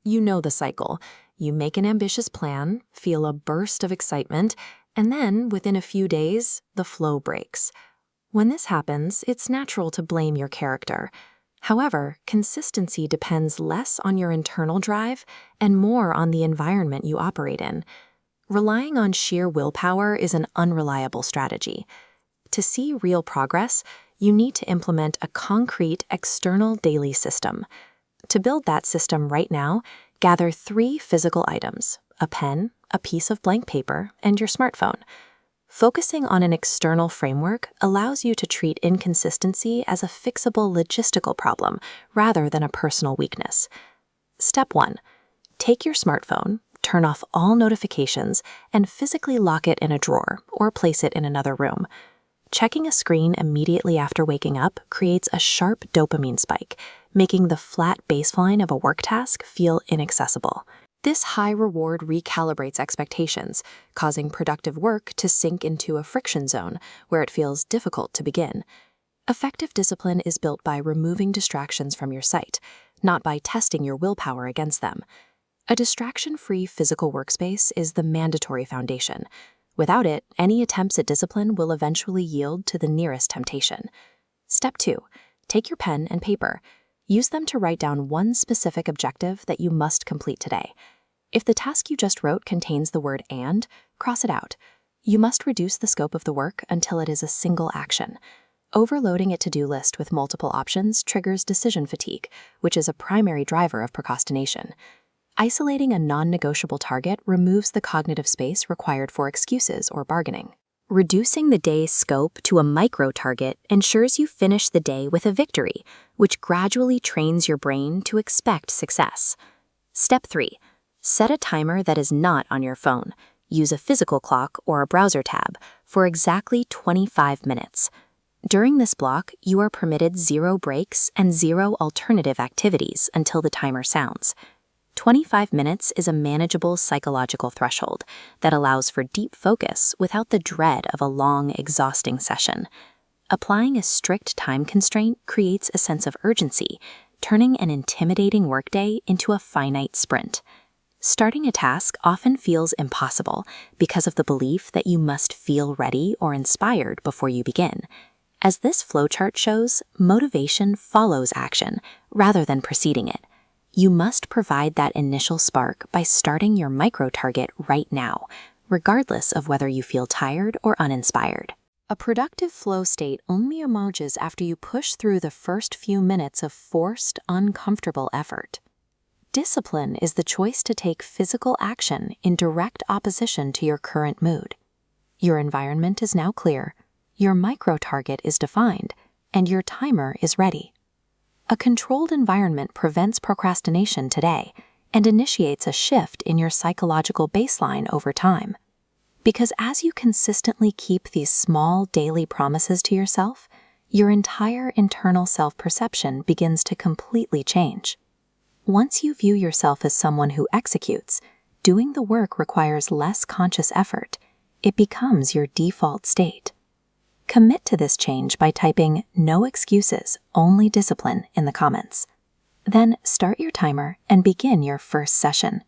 You know the cycle. You make an ambitious plan, feel a burst of excitement, and then, within a few days, the flow breaks. When this happens, it's natural to blame your character. However, consistency depends less on your internal drive and more on the environment you operate in. Relying on sheer willpower is an unreliable strategy. To see real progress, you need to implement a concrete external daily system. To build that system right now, gather 3 physical items: a pen, a piece of blank paper, and your smartphone. Focusing on an external framework allows you to treat inconsistency as a fixable logistical problem rather than a personal weakness. Step 1. Take your smartphone, turn off all notifications, and physically lock it in a drawer or place it in another room. Checking a screen immediately after waking up creates a sharp dopamine spike, making the flat baseline of a work task feel inaccessible. This high reward recalibrates expectations, causing productive work to sink into a friction zone where it feels difficult to begin. Effective discipline is built by removing distractions from your sight, not by testing your willpower against them. A distraction-free physical workspace is the mandatory foundation. Without it, any attempts at discipline will eventually yield to the nearest temptation. Step 2. Take your pen and paper. Use them to write down one specific objective that you must complete today. If the task you just wrote contains the word "and," cross it out. You must reduce the scope of the work until it is a single action. Overloading a to-do list with multiple options triggers decision fatigue, which is a primary driver of procrastination. Isolating a non-negotiable target removes the cognitive space required for excuses or bargaining. Reducing the day's scope to a micro-target ensures you finish the day with a victory, which gradually trains your brain to expect success. Step 3. Set a timer that is not on your phone. Use a physical clock or a browser tab for exactly 25 minutes. During this block, you are permitted 0 breaks and 0 alternative activities until the timer sounds. 25 minutes is a manageable psychological threshold that allows for deep focus without the dread of a long, exhausting session. Applying a strict time constraint creates a sense of urgency, turning an intimidating workday into a finite sprint. Starting a task often feels impossible because of the belief that you must feel ready or inspired before you begin. As this flowchart shows, motivation follows action rather than preceding it. You must provide that initial spark by starting your micro-target right now, regardless of whether you feel tired or uninspired. A productive flow state only emerges after you push through the first few minutes of forced, uncomfortable effort. Discipline is the choice to take physical action in direct opposition to your current mood. Your environment is now clear, your micro-target is defined, and your timer is ready. A controlled environment prevents procrastination today and initiates a shift in your psychological baseline over time. Because as you consistently keep these small daily promises to yourself, your entire internal self-perception begins to completely change. Once you view yourself as someone who executes, doing the work requires less conscious effort. It becomes your default state. Commit to this change by typing "no excuses, only discipline" in the comments. Then start your timer and begin your first session.